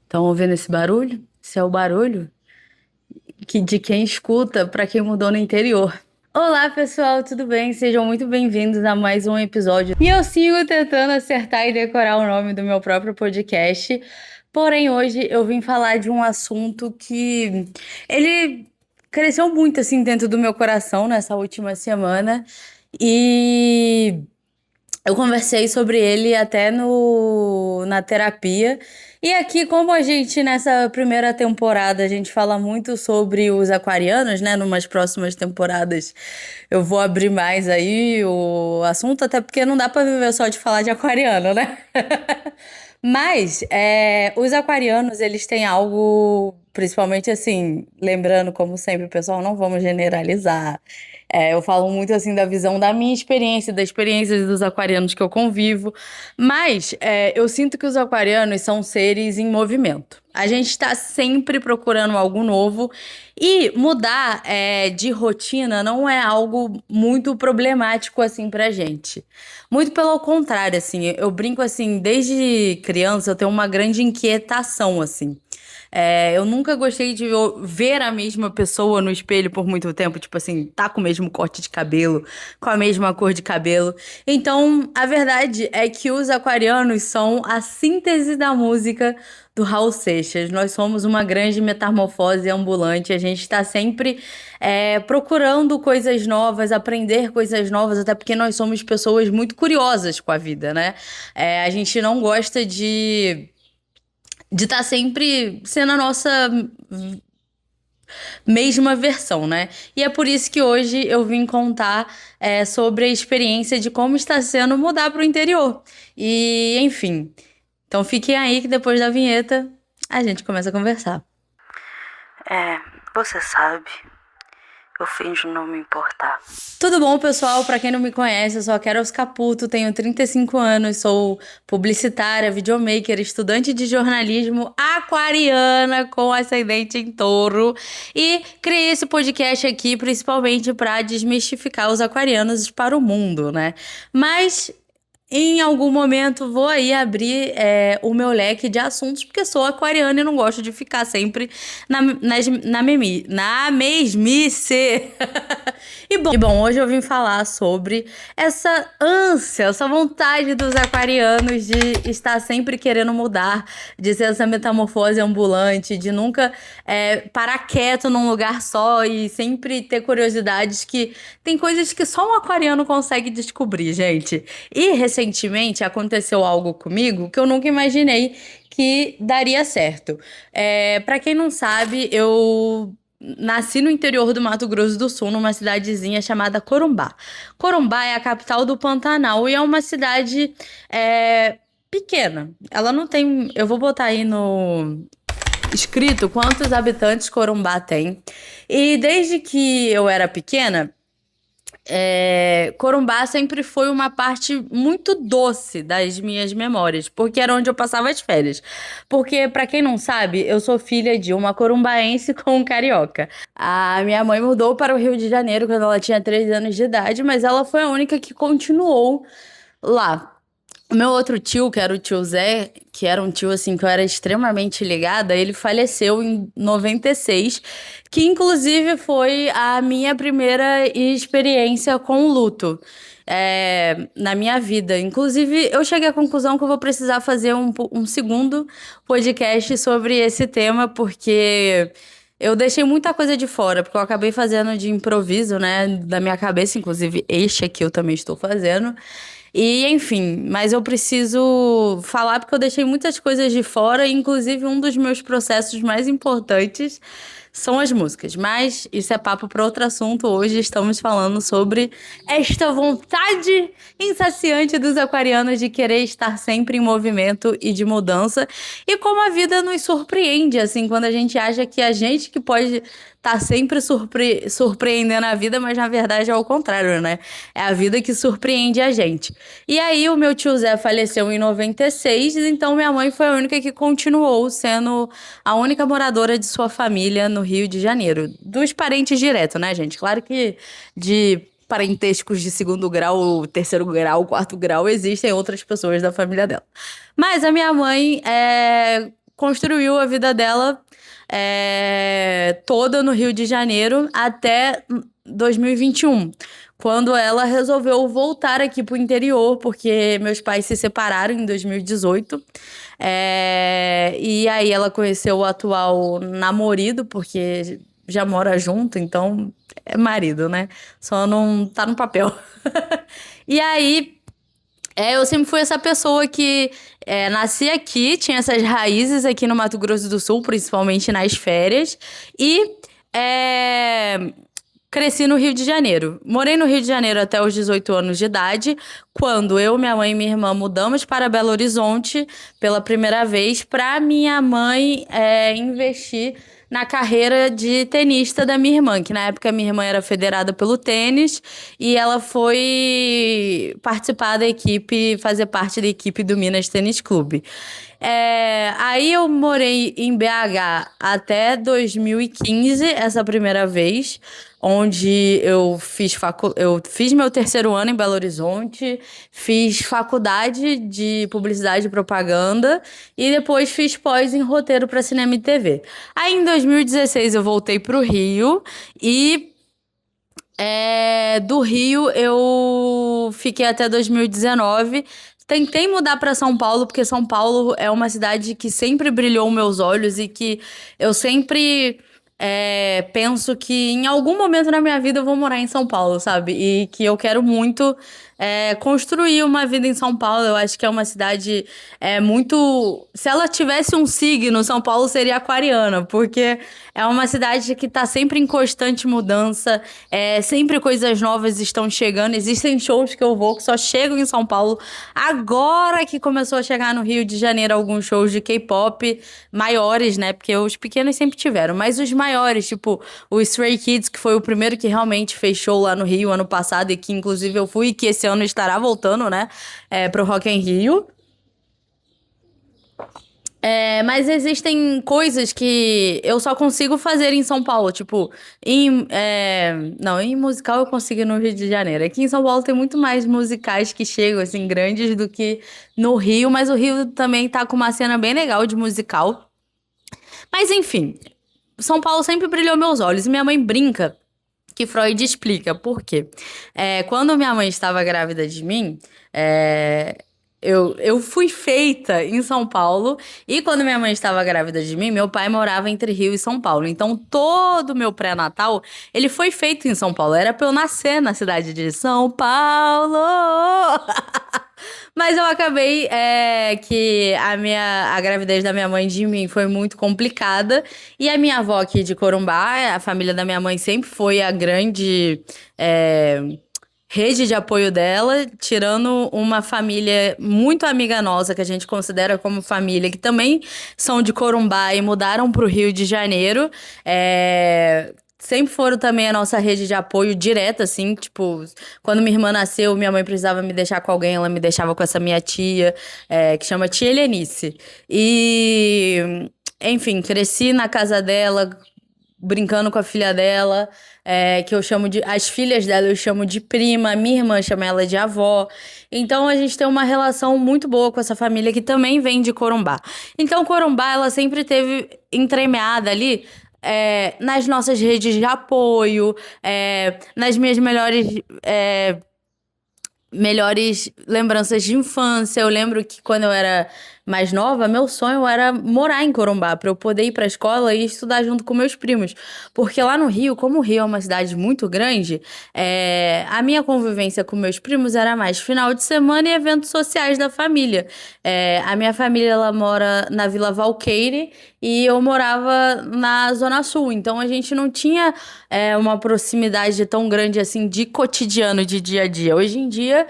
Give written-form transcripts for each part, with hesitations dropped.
Estão ouvindo esse barulho? Esse é o barulho de quem escuta para quem mudou no interior. Olá, pessoal, tudo bem? Sejam muito bem-vindos a mais um episódio. E eu sigo tentando acertar e decorar o nome do meu próprio podcast. Porém, hoje eu vim falar de um assunto que ele cresceu muito assim dentro do meu coração nessa última semana. E eu conversei sobre ele até na terapia. E aqui, como a gente, nessa primeira temporada, a gente fala muito sobre os aquarianos, né? Numas próximas temporadas eu vou abrir mais aí o assunto, até porque não dá pra viver só de falar de aquariano, né? Mas os aquarianos, eles têm algo, principalmente assim, lembrando, como sempre, pessoal, não vamos generalizar. Eu falo muito assim da visão da minha experiência, da experiência dos aquarianos que eu convivo, mas eu sinto que os aquarianos são seres em movimento. A gente está sempre procurando algo novo e mudar de rotina não é algo muito problemático assim pra gente. Muito pelo contrário, assim, eu brinco assim, desde criança eu tenho uma grande inquietação, assim. Eu nunca gostei de ver a mesma pessoa no espelho por muito tempo, tipo assim, tá com o mesmo corte de cabelo, com a mesma cor de cabelo. Então, a verdade é que os aquarianos são a síntese da música do Raul Seixas. Nós somos uma grande metamorfose ambulante, a gente está sempre procurando coisas novas, aprender coisas novas, até porque nós somos pessoas muito curiosas com a vida, né? A gente não gosta de estar sempre sendo a nossa mesma versão, né? E é por isso que hoje eu vim contar sobre a experiência de como está sendo mudar para o interior. E, enfim. Então fiquem aí que depois da vinheta a gente começa a conversar. Você sabe, eu finjo não me importar. Tudo bom, pessoal? Pra quem não me conhece, eu sou a Carol Caputo, tenho 35 anos, sou publicitária, videomaker, estudante de jornalismo, aquariana com ascendente em touro e criei esse podcast aqui principalmente para desmistificar os aquarianos para o mundo, né? Mas em algum momento vou aí abrir o meu leque de assuntos, porque sou aquariana e não gosto de ficar sempre na mesmice. E bom, hoje eu vim falar sobre essa ânsia, essa vontade dos aquarianos de estar sempre querendo mudar, de ser essa metamorfose ambulante, de nunca parar quieto num lugar só e sempre ter curiosidades que tem coisas que só um aquariano consegue descobrir, gente. E recentemente aconteceu algo comigo que eu nunca imaginei que daria certo. Para quem não sabe, eu nasci no interior do Mato Grosso do Sul, numa cidadezinha chamada Corumbá. Corumbá é a capital do Pantanal e é uma cidade pequena. Ela não tem. Eu vou botar aí no escrito quantos habitantes Corumbá tem. E desde que eu era pequena. Corumbá sempre foi uma parte muito doce das minhas memórias, porque era onde eu passava as férias. Porque, pra quem não sabe, eu sou filha de uma corumbaense com um carioca. A minha mãe mudou para o Rio de Janeiro quando ela tinha 3 anos de idade, mas ela foi a única que continuou lá. O meu outro tio, que era o tio Zé, que era um tio assim que eu era extremamente ligada, ele faleceu em 96, que inclusive foi a minha primeira experiência com o luto na minha vida. Inclusive, eu cheguei à conclusão que eu vou precisar fazer um segundo podcast sobre esse tema, porque eu deixei muita coisa de fora, porque eu acabei fazendo de improviso, né, da minha cabeça, inclusive este aqui eu também estou fazendo. E, enfim, mas eu preciso falar porque eu deixei muitas coisas de fora, inclusive um dos meus processos mais importantes são as músicas. Mas isso é papo para outro assunto. Hoje estamos falando sobre esta vontade insaciante dos aquarianos de querer estar sempre em movimento e de mudança, e como a vida nos surpreende, assim, quando a gente acha que a gente que pode estar sempre surpreendendo a vida, mas na verdade é o contrário, né? É a vida que surpreende a gente. E aí o meu tio Zé faleceu em 96, então minha mãe foi a única que continuou sendo a única moradora de sua família no Rio de Janeiro. Dos parentes direto, né, gente? Claro que de parentescos de segundo grau, terceiro grau, quarto grau, existem outras pessoas da família dela. Mas a minha mãe construiu a vida dela toda no Rio de Janeiro até 2021, quando ela resolveu voltar aqui pro interior, porque meus pais se separaram em 2018. E aí ela conheceu o atual namorado, porque já mora junto, então é marido, né? Só não tá no papel. E aí, eu sempre fui essa pessoa que nasci aqui, tinha essas raízes aqui no Mato Grosso do Sul, principalmente nas férias, e cresci no Rio de Janeiro. Morei no Rio de Janeiro até os 18 anos de idade, quando eu, minha mãe e minha irmã mudamos para Belo Horizonte pela primeira vez, para minha mãe investir na carreira de tenista da minha irmã, que na época minha irmã era federada pelo tênis e ela foi participar da equipe, fazer parte da equipe do Minas Tênis Clube. Aí eu morei em BH até 2015, essa primeira vez, onde eu fiz meu terceiro ano em Belo Horizonte, fiz faculdade de publicidade e propaganda e depois fiz pós em roteiro para cinema e TV. Aí em 2016 eu voltei pro Rio e do Rio eu fiquei até 2019. Tentei mudar para São Paulo, porque São Paulo é uma cidade que sempre brilhou meus olhos e que eu sempre penso que em algum momento na minha vida eu vou morar em São Paulo, sabe? E que eu quero muito construir uma vida em São Paulo. Eu acho que é uma cidade muito. Se ela tivesse um signo, São Paulo seria aquariana, porque é uma cidade que tá sempre em constante mudança, sempre coisas novas estão chegando. Existem shows que eu vou que só chegam em São Paulo. Agora que começou a chegar no Rio de Janeiro alguns shows de K-pop maiores, né? Porque os pequenos sempre tiveram, mas os maiores, tipo o Stray Kids, que foi o primeiro que realmente fez show lá no Rio ano passado e que inclusive eu fui e que esse ano estará voltando, né? Pro Rock in Rio. Mas existem coisas que eu só consigo fazer em São Paulo, tipo, não, em musical eu consigo ir no Rio de Janeiro. Aqui em São Paulo tem muito mais musicais que chegam, assim, grandes do que no Rio, mas o Rio também tá com uma cena bem legal de musical. Mas enfim, São Paulo sempre brilhou meus olhos e minha mãe brinca que Freud explica por quê. Quando minha mãe estava grávida de mim, eu fui feita em São Paulo e quando minha mãe estava grávida de mim, meu pai morava entre Rio e São Paulo. Então, todo o meu pré-natal, ele foi feito em São Paulo. Era pra eu nascer na cidade de São Paulo! Mas eu acabei que a gravidez da minha mãe de mim foi muito complicada. E a minha avó aqui de Corumbá, a família da minha mãe sempre foi a grande rede de apoio dela, tirando uma família muito amiga nossa, que a gente considera como família, que também são de Corumbá e mudaram para o Rio de Janeiro. Sempre foram também a nossa rede de apoio direta, assim, tipo, quando minha irmã nasceu, minha mãe precisava me deixar com alguém, ela me deixava com essa minha tia, que chama Tia Helenice. E, enfim, cresci na casa dela, brincando com a filha dela, que eu chamo de. As filhas dela eu chamo de prima, minha irmã chama ela de avó. Então a gente tem uma relação muito boa com essa família que também vem de Corumbá. Então, Corumbá, ela sempre teve entremeada ali. Nas nossas redes de apoio, nas minhas melhores lembranças de infância. Eu lembro que quando eu era mais nova, meu sonho era morar em Corumbá, para eu poder ir para a escola e estudar junto com meus primos. Porque lá no Rio, como o Rio é uma cidade muito grande, a minha convivência com meus primos era mais final de semana e eventos sociais da família. A minha família, ela mora na Vila Valqueire e eu morava na Zona Sul. Então a gente não tinha uma proximidade tão grande assim de cotidiano, de dia a dia. Hoje em dia,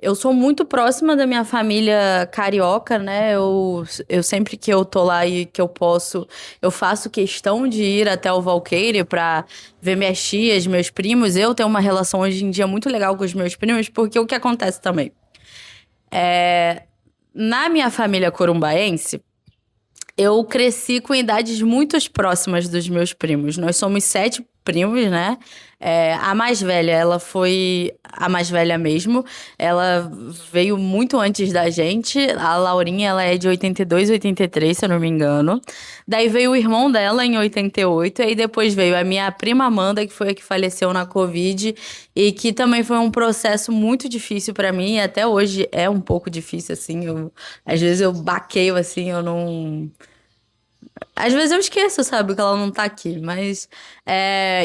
eu sou muito próxima da minha família carioca, né? Eu sempre que eu tô lá e que eu posso, eu faço questão de ir até o Valqueire pra ver minhas tias, meus primos. Eu tenho uma relação hoje em dia muito legal com os meus primos, porque o que acontece também? Na minha família corumbaense, eu cresci com idades muito próximas dos meus primos. Nós somos 7 primos, né? A mais velha, ela foi a mais velha mesmo. Ela veio muito antes da gente. A Laurinha, ela é de 82, 83, se eu não me engano. Daí veio o irmão dela em 88. E aí depois veio a minha prima Amanda, que foi a que faleceu na Covid. E que também foi um processo muito difícil pra mim. E até hoje é um pouco difícil, assim. Às vezes eu baqueio, assim, eu não. Às vezes eu esqueço, sabe, que ela não tá aqui, mas...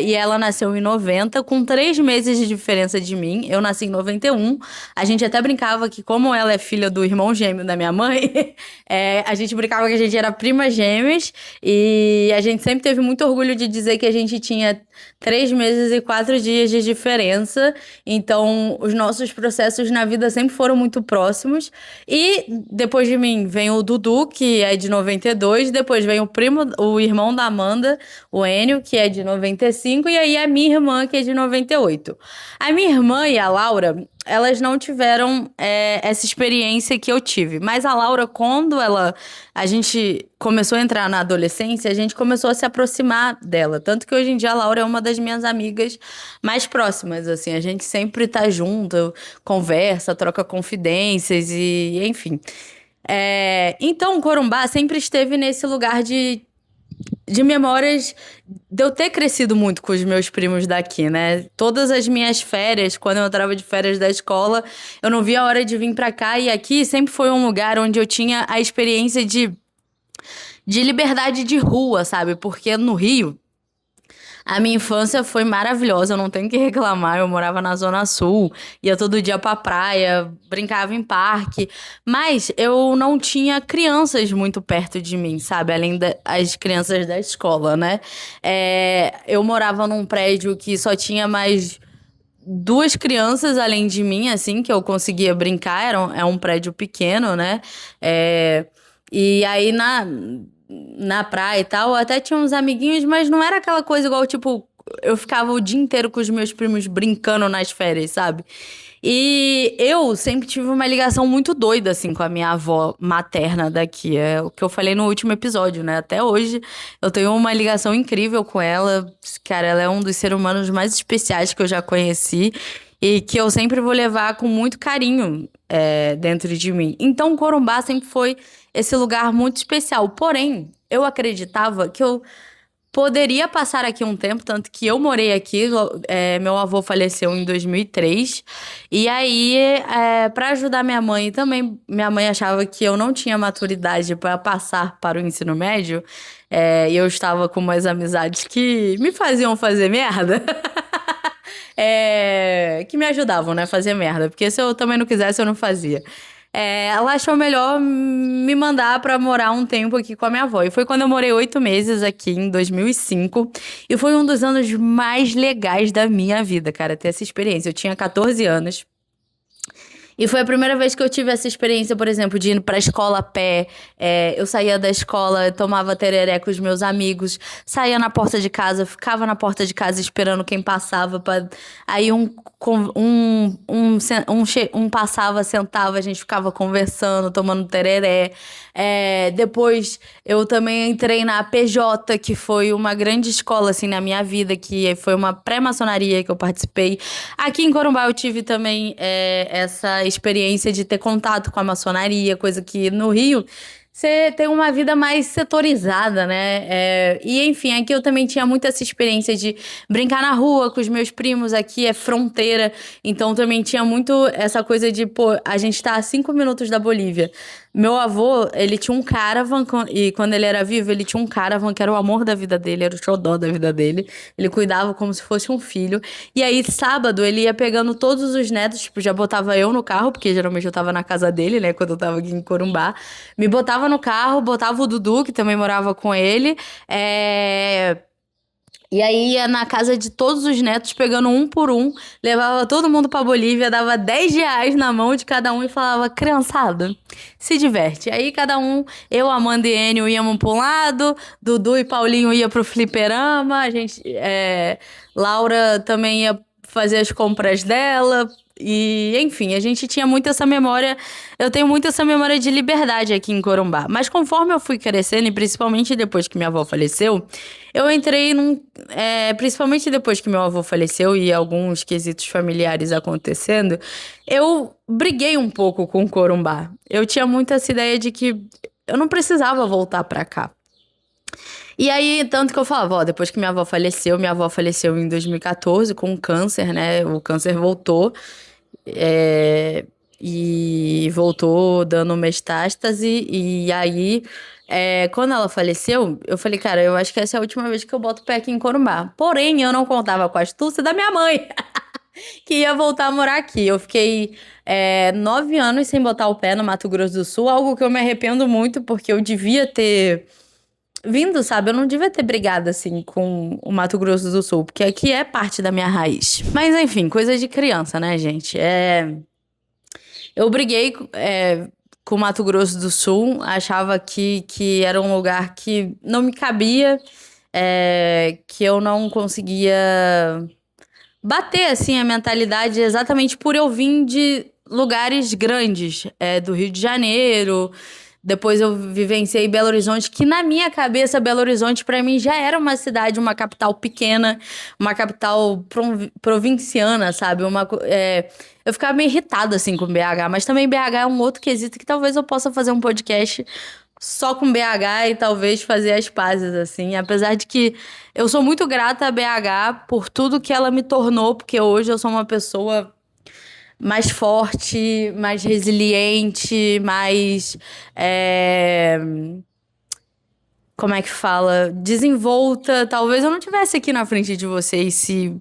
E ela nasceu em 90, com 3 meses de diferença de mim. Eu nasci em 91. A gente até brincava que, como ela é filha do irmão gêmeo da minha mãe, a gente brincava que a gente era primas gêmeas. E a gente sempre teve muito orgulho de dizer que a gente tinha 3 meses e 4 dias de diferença. Então, os nossos processos na vida sempre foram muito próximos. E depois de mim vem o Dudu, que é de 92. Depois vem o irmão da Amanda, o Enio, que é de 95. E aí a minha irmã, que é de 98. A minha irmã e a Laura, elas não tiveram essa experiência que eu tive. Mas a Laura, quando a gente começou a entrar na adolescência, a gente começou a se aproximar dela. Tanto que hoje em dia a Laura é uma das minhas amigas mais próximas, assim. A gente sempre tá junto, conversa, troca confidências e enfim. Então, o Corumbá sempre esteve nesse lugar de memórias de eu ter crescido muito com os meus primos daqui, né? Todas as minhas férias, quando eu entrava de férias da escola, eu não via a hora de vir pra cá. E aqui sempre foi um lugar onde eu tinha a experiência de liberdade de rua, sabe? Porque no Rio, a minha infância foi maravilhosa, eu não tenho que reclamar. Eu morava na Zona Sul, ia todo dia pra praia, brincava em parque. Mas eu não tinha crianças muito perto de mim, sabe? Além das crianças da escola, né? Eu morava num prédio que só tinha mais duas crianças além de mim, assim, que eu conseguia brincar. É um prédio pequeno, né? E aí na praia e tal, eu até tinha uns amiguinhos, mas não era aquela coisa igual, tipo, eu ficava o dia inteiro com os meus primos brincando nas férias, sabe? E eu sempre tive uma ligação muito doida, assim, com a minha avó materna daqui. É o que eu falei no último episódio, né? Até hoje eu tenho uma ligação incrível com ela. Cara, ela é um dos seres humanos mais especiais que eu já conheci e que eu sempre vou levar com muito carinho dentro de mim. Então, o Corumbá sempre foi esse lugar muito especial. Porém, eu acreditava que eu poderia passar aqui um tempo, tanto que eu morei aqui. Meu avô faleceu em 2003. E aí, para ajudar minha mãe também, minha mãe achava que eu não tinha maturidade para passar para o ensino médio. E eu estava com umas amizades que me faziam fazer merda. Que me ajudavam, né, a fazer merda. Porque se eu também não quisesse, eu não fazia. Ela achou melhor me mandar pra morar um tempo aqui com a minha avó. E foi quando eu morei 8 meses aqui, em 2005. E foi um dos anos mais legais da minha vida, cara, ter essa experiência. Eu tinha 14 anos. E foi a primeira vez que eu tive essa experiência, por exemplo, de ir pra escola a pé. Eu saía da escola, tomava tereré com os meus amigos, saía na porta de casa, ficava na porta de casa esperando quem passava. Aí um passava, sentava, a gente ficava conversando, tomando tereré. Depois eu também entrei na PJ, que foi uma grande escola assim na minha vida, que foi uma pré-maçonaria que eu participei. Aqui em Corumbá eu tive também essa experiência de ter contato com a maçonaria, coisa que no Rio você tem uma vida mais setorizada, né? E enfim, aqui eu também tinha muito essa experiência de brincar na rua com os meus primos. Aqui é fronteira, então também tinha muito essa coisa de, pô, a gente tá a 5 minutos da Bolívia. Meu avô, ele tinha um caravan, e quando ele era vivo, ele tinha um caravan que era o amor da vida dele, era o xodó da vida dele. Ele cuidava como se fosse um filho. E aí, sábado, ele ia pegando todos os netos, tipo, já botava eu no carro, porque geralmente eu tava na casa dele, né, quando eu tava aqui em Corumbá. Me botava no carro, botava o Dudu, que também morava com ele. E aí ia na casa de todos os netos, pegando um por um, levava todo mundo pra Bolívia, dava R$ 10 na mão de cada um e falava, criançada, se diverte. Aí cada um, eu, Amanda e Enio íamos pra um lado, Dudu e Paulinho ia pro fliperama, Laura também ia fazer as compras dela, E, enfim, a gente tinha muito essa memória. Eu tenho muito essa memória de liberdade aqui em Corumbá. Mas conforme eu fui crescendo, e principalmente depois que minha avó faleceu, eu entrei num. Principalmente depois que meu avô faleceu e alguns quesitos familiares acontecendo, eu briguei um pouco com Corumbá. Eu tinha muito essa ideia de que eu não precisava voltar pra cá. E aí, tanto que eu falava, ó, depois que minha avó faleceu em 2014 com câncer, né? O câncer voltou, é, e voltou dando metástase. E aí, quando ela faleceu, eu falei, cara, eu acho que essa é a última vez que eu boto o pé aqui em Corumbá. Porém, eu não contava com a astúcia da minha mãe, que ia voltar a morar aqui. Eu fiquei 9 anos sem botar o pé no Mato Grosso do Sul, algo que eu me arrependo muito, porque eu devia ter vindo, sabe? Eu não devia ter brigado assim com o Mato Grosso do Sul, porque aqui é parte da minha raiz. Mas enfim, coisa de criança, né, gente? Eu briguei com o Mato Grosso do Sul, achava que era um lugar que não me cabia, que eu não conseguia bater assim a mentalidade exatamente por eu vir de lugares grandes, do Rio de Janeiro. Depois eu vivenciei Belo Horizonte, que na minha cabeça Belo Horizonte pra mim já era uma cidade, uma capital pequena, uma capital provinciana, sabe? Eu ficava meio irritada assim com BH, mas também BH é um outro quesito que talvez eu possa fazer um podcast só com BH e talvez fazer as pazes, assim. Apesar de que eu sou muito grata a BH por tudo que ela me tornou, porque hoje eu sou uma pessoa mais forte, mais resiliente, mais. Como é que fala? Desenvolta. Talvez eu não tivesse aqui na frente de vocês se.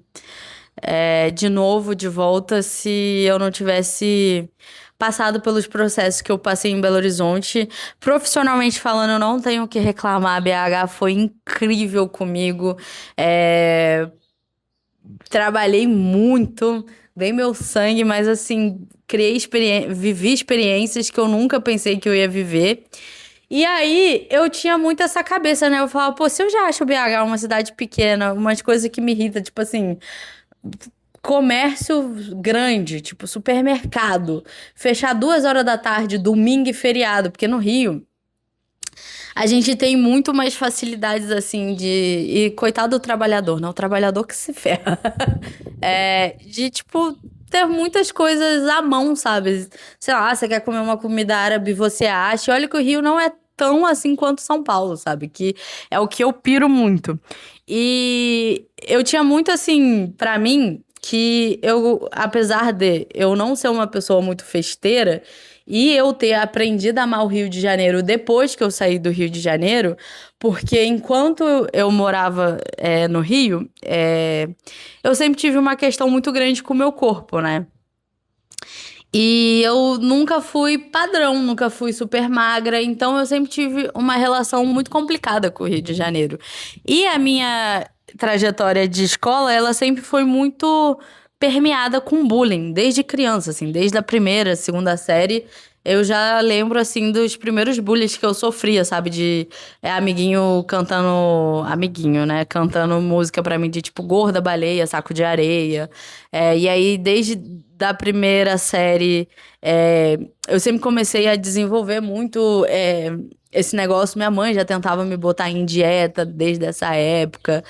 De novo, de volta, se eu não tivesse passado pelos processos que eu passei em Belo Horizonte. Profissionalmente falando, eu não tenho o que reclamar. A BH foi incrível comigo. Trabalhei muito, dei meu sangue, mas assim, vivi experiências que eu nunca pensei que eu ia viver. E aí, eu tinha muito essa cabeça, né? Eu falava, pô, se eu já acho o BH uma cidade pequena, umas coisas que me irritam, tipo assim, comércio grande, tipo supermercado, fechar 2 horas da tarde, domingo e feriado, porque no Rio a gente tem muito mais facilidades assim de. E coitado do trabalhador, não, o trabalhador que se ferra. De tipo. Ter muitas coisas à mão, sabe? Sei lá, você quer comer uma comida árabe, você acha. Olha que o Rio não é tão assim quanto São Paulo, sabe? Que é o que eu piro muito. E eu tinha muito assim, pra mim, que eu, apesar de eu não ser uma pessoa muito festeira, e eu ter aprendido a amar o Rio de Janeiro depois que eu saí do Rio de Janeiro, porque enquanto eu morava no Rio, eu sempre tive uma questão muito grande com o meu corpo, né? E eu nunca fui padrão, nunca fui super magra, então eu sempre tive uma relação muito complicada com o Rio de Janeiro. E a minha trajetória de escola, ela sempre foi muito permeada com bullying, desde criança, assim, desde a primeira, segunda série. Eu já lembro, assim, dos primeiros bullies que eu sofria, sabe? De amiguinho cantando. Amiguinho, né? Cantando música pra mim de tipo gorda, baleia, saco de areia. E aí, desde da primeira série, eu sempre comecei a desenvolver muito esse negócio. Minha mãe já tentava me botar em dieta desde essa época.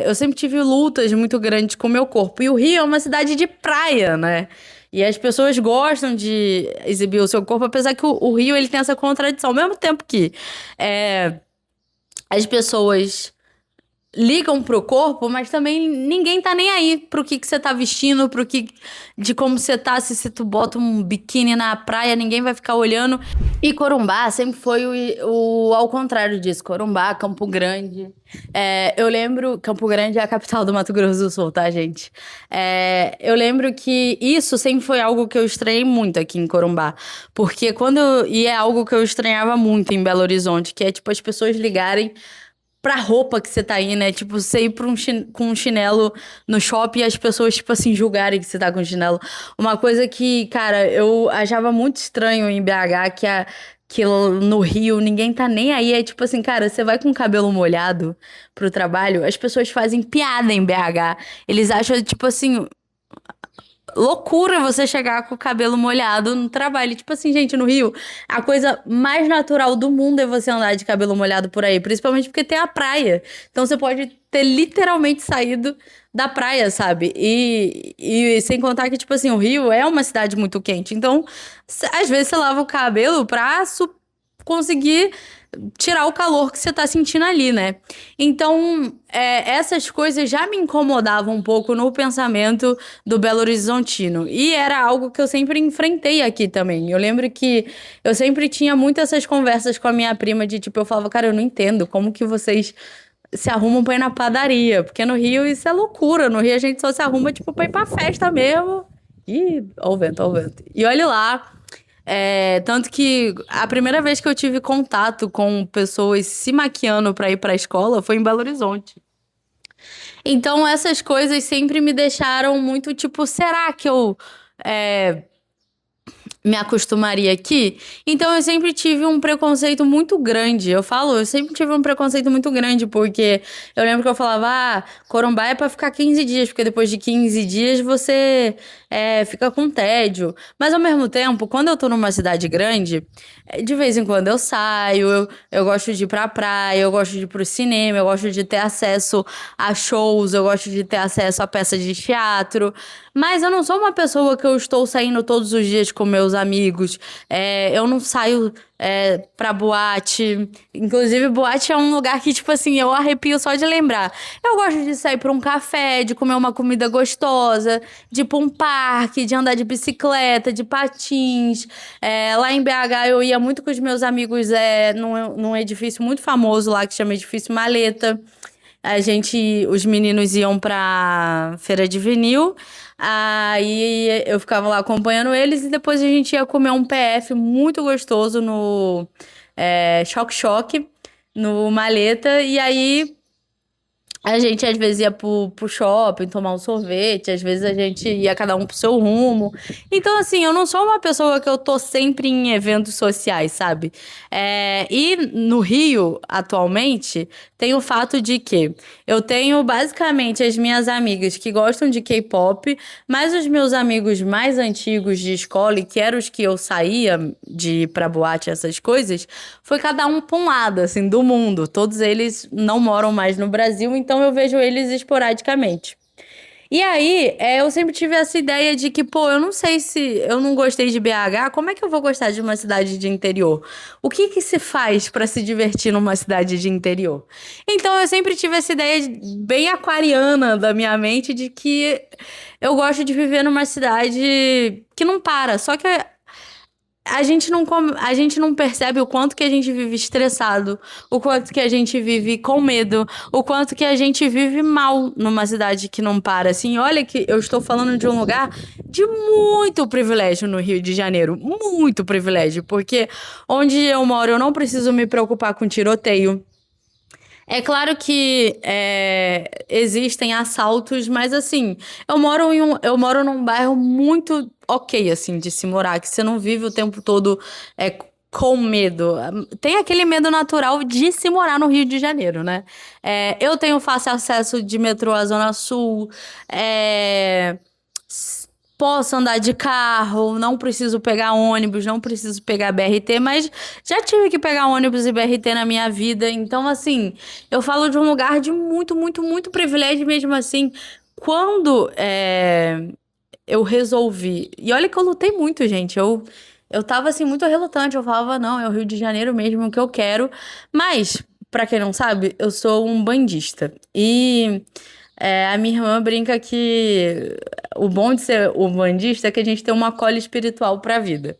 Eu sempre tive lutas muito grandes com o meu corpo. E o Rio é uma cidade de praia, né? E as pessoas gostam de exibir o seu corpo, apesar que o Rio ele tem essa contradição. Ao mesmo tempo que as pessoas ligam pro corpo, mas também ninguém tá nem aí pro que você tá vestindo, de como você tá, se tu bota um biquíni na praia, ninguém vai ficar olhando. E Corumbá sempre foi o ao contrário disso. Corumbá, Campo Grande. Eu lembro, Campo Grande é a capital do Mato Grosso do Sul, tá, gente? Eu lembro que isso sempre foi algo que eu estranhei muito aqui em Corumbá. Porque e é algo que eu estranhava muito em Belo Horizonte, que é tipo as pessoas ligarem pra roupa que você tá aí, né? Tipo, você ir com um chinelo no shopping e as pessoas, tipo assim, julgarem que você tá com chinelo. Uma coisa que, cara, eu achava muito estranho em BH, que no Rio ninguém tá nem aí. É tipo assim, cara, você vai com o cabelo molhado pro trabalho, as pessoas fazem piada em BH. Eles acham, tipo assim, loucura você chegar com o cabelo molhado no trabalho. Tipo assim, gente, no Rio, a coisa mais natural do mundo é você andar de cabelo molhado por aí, principalmente porque tem a praia. Então você pode ter literalmente saído da praia, sabe? E sem contar que, tipo assim, o Rio é uma cidade muito quente. Então, às vezes você lava o cabelo pra conseguir tirar o calor que você tá sentindo ali, né? Então, essas coisas já me incomodavam um pouco no pensamento do Belo Horizontino. E era algo que eu sempre enfrentei aqui também. Eu lembro que eu sempre tinha muito essas conversas com a minha prima de tipo, eu falava, cara, eu não entendo como que vocês se arrumam pra ir na padaria. Porque no Rio isso é loucura. No Rio a gente só se arruma, tipo, pra ir pra festa mesmo. Ih, ó o vento, ó o vento. E olha lá. Tanto que a primeira vez que eu tive contato com pessoas se maquiando pra ir pra escola foi em Belo Horizonte. Então essas coisas sempre me deixaram muito tipo, será que eu é, me acostumaria aqui? Então eu sempre tive um preconceito muito grande. Eu sempre tive um preconceito muito grande, porque eu lembro que eu falava, Corumbá é pra ficar 15 dias, porque depois de 15 dias você fica com tédio. Mas ao mesmo tempo, quando eu tô numa cidade grande, de vez em quando eu saio, eu gosto de ir pra praia, eu gosto de ir pro cinema, eu gosto de ter acesso a shows, eu gosto de ter acesso a peças de teatro. Mas eu não sou uma pessoa que eu estou saindo todos os dias com meus amigos. Eu não saio pra boate. Inclusive, boate é um lugar que, tipo assim, eu arrepio só de lembrar. Eu gosto de sair pra um café, de comer uma comida gostosa, de ir pra um parque, de andar de bicicleta, de patins. Lá em BH eu ia muito com os meus amigos num edifício muito famoso lá que chama Edifício Maleta. Os meninos iam pra feira de vinil, aí eu ficava lá acompanhando eles e depois a gente ia comer um PF muito gostoso no Choque Choque, no Maleta, e aí a gente às vezes ia pro shopping tomar um sorvete, às vezes a gente ia cada um pro seu rumo. Então, assim, eu não sou uma pessoa que eu tô sempre em eventos sociais, sabe? E no Rio, atualmente, tem o fato de que eu tenho basicamente as minhas amigas que gostam de K-pop, mas os meus amigos mais antigos de escola, e que eram os que eu saía de ir pra boate, essas coisas, foi cada um pra um lado, assim, do mundo. Todos eles não moram mais no Brasil, então eu vejo eles esporadicamente. E aí, eu sempre tive essa ideia de que, pô, eu não sei se eu não gostei de BH, como é que eu vou gostar de uma cidade de interior? O que que se faz pra se divertir numa cidade de interior? Então, eu sempre tive essa ideia bem aquariana da minha mente de que eu gosto de viver numa cidade que não para. Só que a gente não percebe o quanto que a gente vive estressado, o quanto que a gente vive com medo, o quanto que a gente vive mal numa cidade que não para. Assim, olha que eu estou falando de um lugar de muito privilégio no Rio de Janeiro, muito privilégio, porque onde eu moro eu não preciso me preocupar com tiroteio. É claro que existem assaltos, mas assim, eu moro num bairro muito ok, assim, de se morar, que você não vive o tempo todo com medo. Tem aquele medo natural de se morar no Rio de Janeiro, né? Eu tenho fácil acesso de metrô à Zona Sul, é, posso andar de carro, não preciso pegar ônibus, não preciso pegar BRT, mas já tive que pegar ônibus e BRT na minha vida. Então, assim, eu falo de um lugar de muito, muito, muito privilégio mesmo assim. Quando eu resolvi. E olha que eu lutei muito, gente. Eu tava assim, muito relutante. Eu falava, não, é o Rio de Janeiro mesmo que eu quero. Mas, pra quem não sabe, eu sou um bandista. E. A minha irmã brinca que o bom de ser o bandista é que a gente tem uma cola espiritual pra vida.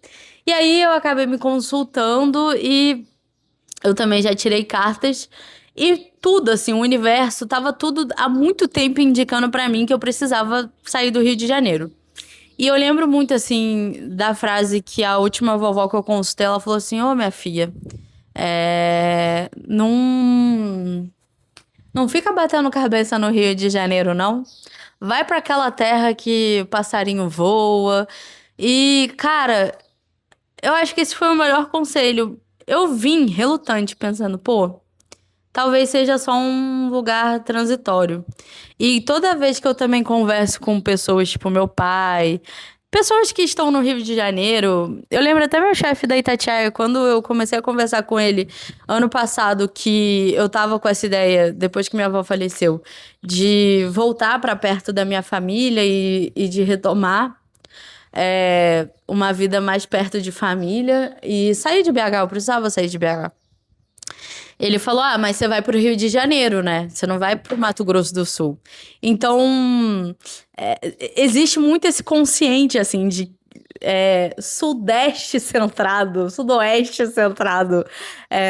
E aí eu acabei me consultando e eu também já tirei cartas e tudo assim, o universo tava tudo há muito tempo indicando pra mim que eu precisava sair do Rio de Janeiro. E eu lembro muito assim da frase que a última vovó que eu consultei, ela falou assim: "Ô, minha filha, não fica batendo cabeça no Rio de Janeiro, não. Vai pra aquela terra que passarinho voa. E, cara, eu acho que esse foi o melhor conselho. Eu vim relutante, pensando, pô, talvez seja só um lugar transitório. E toda vez que eu também converso com pessoas, tipo meu pai, pessoas que estão no Rio de Janeiro, eu lembro até meu chefe da Itatiaia, quando eu comecei a conversar com ele ano passado, que eu tava com essa ideia, depois que minha avó faleceu, de voltar pra perto da minha família e de retomar uma vida mais perto de família e sair de BH, eu precisava sair de BH. Ele falou: Ah, mas você vai pro Rio de Janeiro, né? Você não vai pro Mato Grosso do Sul. Então, existe muito esse consciente, assim, de sudeste centrado, sudoeste centrado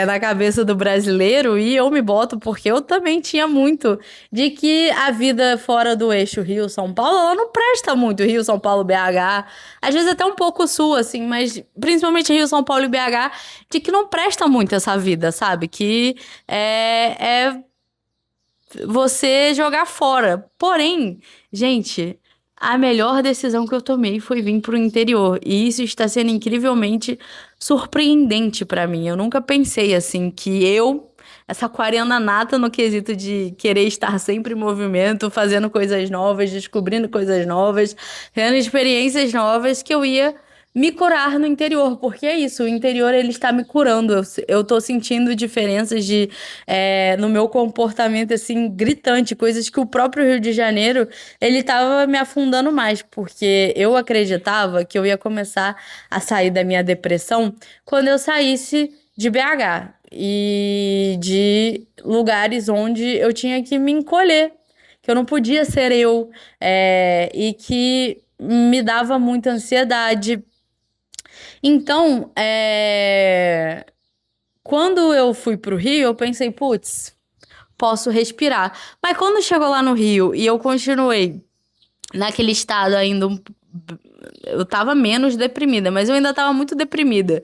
na cabeça do brasileiro. E eu me boto porque eu também tinha muito de que a vida fora do eixo Rio-São Paulo, ela não presta muito. Rio, São Paulo, BH. Às vezes até um pouco sul, assim, mas principalmente Rio, São Paulo e BH, de que não presta muito essa vida, sabe? Que é você jogar fora. Porém, gente, a melhor decisão que eu tomei foi vir pro interior. E isso está sendo incrivelmente surpreendente pra mim. Eu nunca pensei assim que essa aquariana nata no quesito de querer estar sempre em movimento, fazendo coisas novas, descobrindo coisas novas, tendo experiências novas, que eu ia me curar no interior, porque é isso, o interior ele está me curando. Eu tô sentindo diferenças no meu comportamento, assim, gritante, coisas que o próprio Rio de Janeiro, ele tava me afundando mais, porque eu acreditava que eu ia começar a sair da minha depressão quando eu saísse de BH e de lugares onde eu tinha que me encolher, que eu não podia ser eu, e que me dava muita ansiedade. Então, quando eu fui pro Rio, eu pensei, putz, posso respirar. Mas quando chegou lá no Rio e eu continuei naquele estado ainda, eu tava menos deprimida, mas eu ainda tava muito deprimida.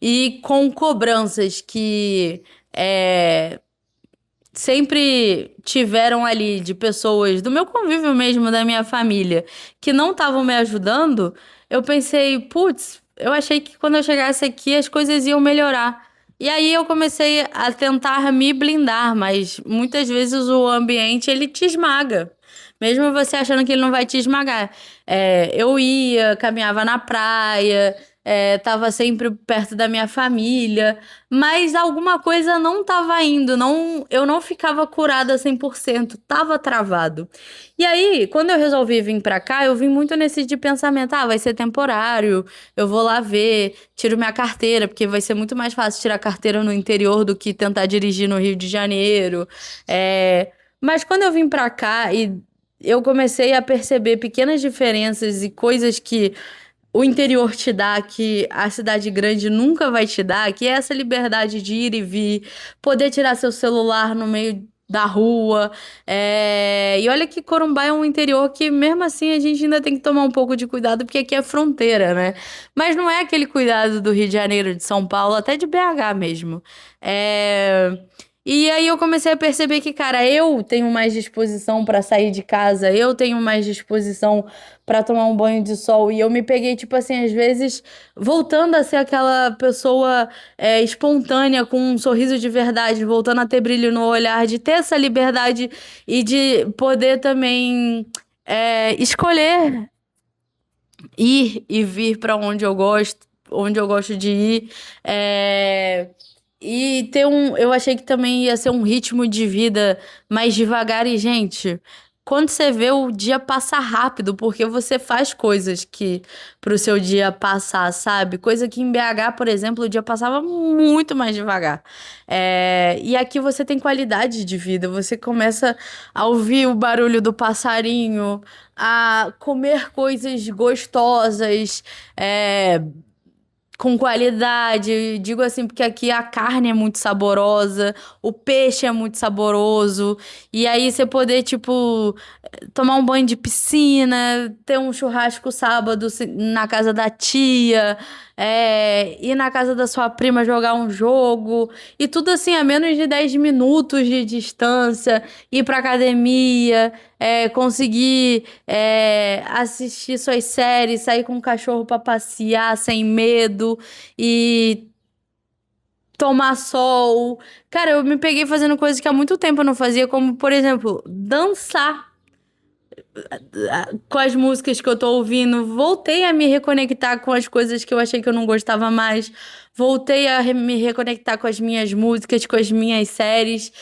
E com cobranças que sempre tiveram ali de pessoas do meu convívio mesmo, da minha família, que não estavam me ajudando, eu pensei, putz, eu achei que quando eu chegasse aqui as coisas iam melhorar. E aí eu comecei a tentar me blindar, mas muitas vezes o ambiente ele te esmaga. Mesmo você achando que ele não vai te esmagar. Eu ia, caminhava na praia, tava sempre perto da minha família, mas alguma coisa não tava indo, não, eu não ficava curada 100%, tava travado. E aí, quando eu resolvi vir pra cá, eu vim muito nesse de pensamento, vai ser temporário, eu vou lá ver, tiro minha carteira, porque vai ser muito mais fácil tirar carteira no interior do que tentar dirigir no Rio de Janeiro. Mas quando eu vim pra cá e eu comecei a perceber pequenas diferenças e coisas que o interior te dá, que a cidade grande nunca vai te dar, que é essa liberdade de ir e vir, poder tirar seu celular no meio da rua. E olha que Corumbá é um interior que, mesmo assim, a gente ainda tem que tomar um pouco de cuidado, porque aqui é fronteira, né? Mas não é aquele cuidado do Rio de Janeiro, de São Paulo, até de BH mesmo. E aí eu comecei a perceber que, cara, eu tenho mais disposição pra sair de casa, eu tenho mais disposição pra tomar um banho de sol. E eu me peguei, tipo assim, às vezes, voltando a ser aquela pessoa espontânea, com um sorriso de verdade, voltando a ter brilho no olhar, de ter essa liberdade e de poder também escolher ir e vir pra onde eu gosto de ir. E eu achei que também ia ser um ritmo de vida mais devagar. E, gente, quando você vê o dia passa rápido, porque você faz coisas que pro seu dia passar, sabe? Coisa que em BH, por exemplo, o dia passava muito mais devagar. E aqui você tem qualidade de vida, você começa a ouvir o barulho do passarinho, a comer coisas gostosas, com qualidade. Digo assim, porque aqui a carne é muito saborosa, o peixe é muito saboroso. E aí você poder, tipo, tomar um banho de piscina, ter um churrasco sábado na casa da tia, ir na casa da sua prima jogar um jogo. E tudo assim, a menos de 10 minutos de distância, ir pra academia. Conseguir assistir suas séries, sair com o cachorro pra passear sem medo e tomar sol. Cara, eu me peguei fazendo coisas que há muito tempo eu não fazia, como, por exemplo, dançar. com as músicas que eu tô ouvindo, voltei a me reconectar com as coisas que eu achei que eu não gostava mais, voltei a me reconectar com as minhas músicas, com as minhas séries,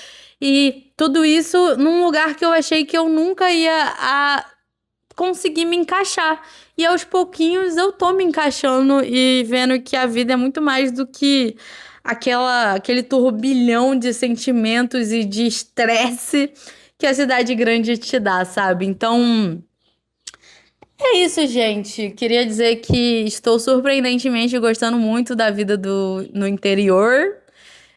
e tudo isso num lugar que eu achei que eu nunca ia conseguir me encaixar. E aos pouquinhos eu tô me encaixando e vendo que a vida é muito mais do que aquele turbilhão de sentimentos e de estresse que a cidade grande te dá, sabe? Então, é isso, gente. Queria dizer que estou surpreendentemente gostando muito da vida no interior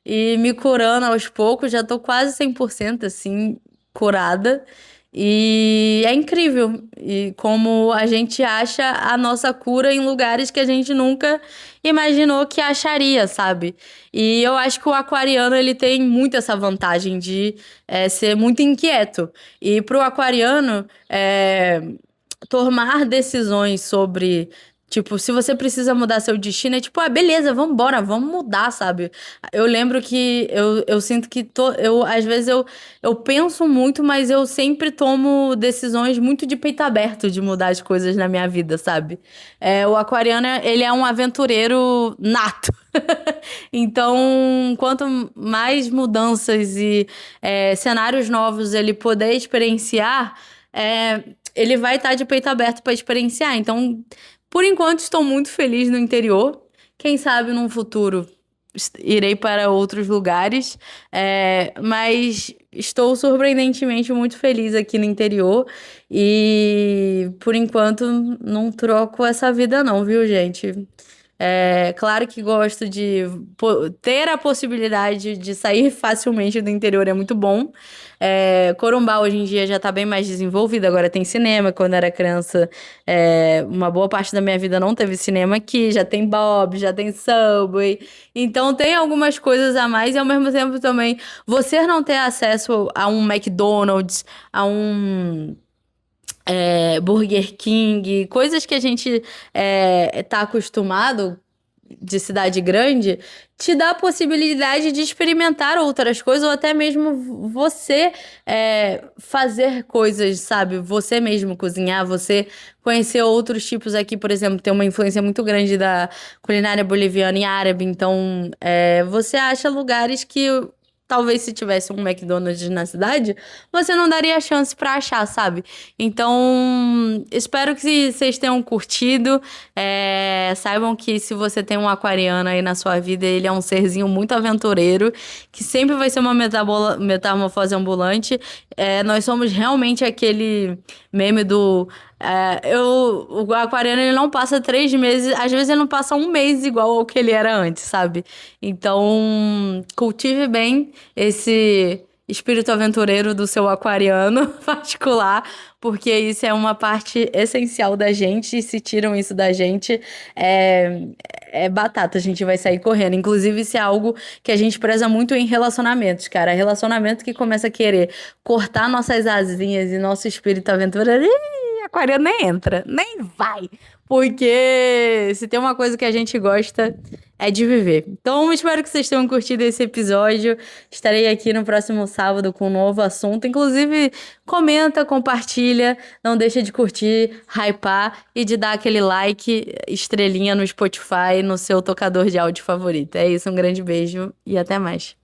e me curando aos poucos. Já tô quase 100% assim, curada. E é incrível e como a gente acha a nossa cura em lugares que a gente nunca imaginou que acharia, sabe? E eu acho que o aquariano ele tem muito essa vantagem de ser muito inquieto. E pro aquariano, tomar decisões sobre, tipo, se você precisa mudar seu destino, é tipo, beleza, vamos embora, vamos mudar, sabe? Eu lembro que eu sinto que às vezes eu penso muito, mas eu sempre tomo decisões muito de peito aberto de mudar as coisas na minha vida, sabe? O aquariano, ele é um aventureiro nato. Então, quanto mais mudanças e cenários novos ele poder experienciar, ele vai estar de peito aberto para experienciar. Então, por enquanto, estou muito feliz no interior. Quem sabe num futuro irei para outros lugares, mas estou surpreendentemente muito feliz aqui no interior e por enquanto não troco essa vida não, viu, gente? Claro que gosto de ter a possibilidade de sair facilmente do interior é muito bom. Corumbá hoje em dia já tá bem mais desenvolvido, agora tem cinema. Quando era criança, uma boa parte da minha vida não teve cinema aqui. Já tem Bob, já tem Subway. Então tem algumas coisas a mais e ao mesmo tempo também você não ter acesso a um McDonald's, a um Burger King, coisas que a gente tá acostumado de cidade grande, te dá a possibilidade de experimentar outras coisas ou até mesmo você fazer coisas, sabe? Você mesmo cozinhar, você conhecer outros tipos aqui, por exemplo, tem uma influência muito grande da culinária boliviana e árabe, então você acha lugares que talvez se tivesse um McDonald's na cidade, você não daria chance pra achar, sabe? Então, espero que vocês tenham curtido. Saibam que se você tem um aquariano aí na sua vida, ele é um serzinho muito aventureiro, que sempre vai ser uma metamorfose ambulante. Nós somos realmente aquele meme do o aquariano ele não passa 3 meses, às vezes ele não passa um mês igual ao que ele era antes, sabe? Então, cultive bem esse espírito aventureiro do seu aquariano particular, porque isso é uma parte essencial da gente, e se tiram isso da gente, é batata, a gente vai sair correndo. Inclusive, isso é algo que a gente preza muito em relacionamentos, cara. Relacionamento que começa a querer cortar nossas asinhas e nosso espírito aventureiro, aquariano nem entra, nem vai. Porque se tem uma coisa que a gente gosta é de viver. Então, espero que vocês tenham curtido esse episódio. Estarei aqui no próximo sábado com um novo assunto. Inclusive, comenta, compartilha, não deixa de curtir, hypar e de dar aquele like, estrelinha no Spotify, no seu tocador de áudio favorito. É isso, um grande beijo e até mais.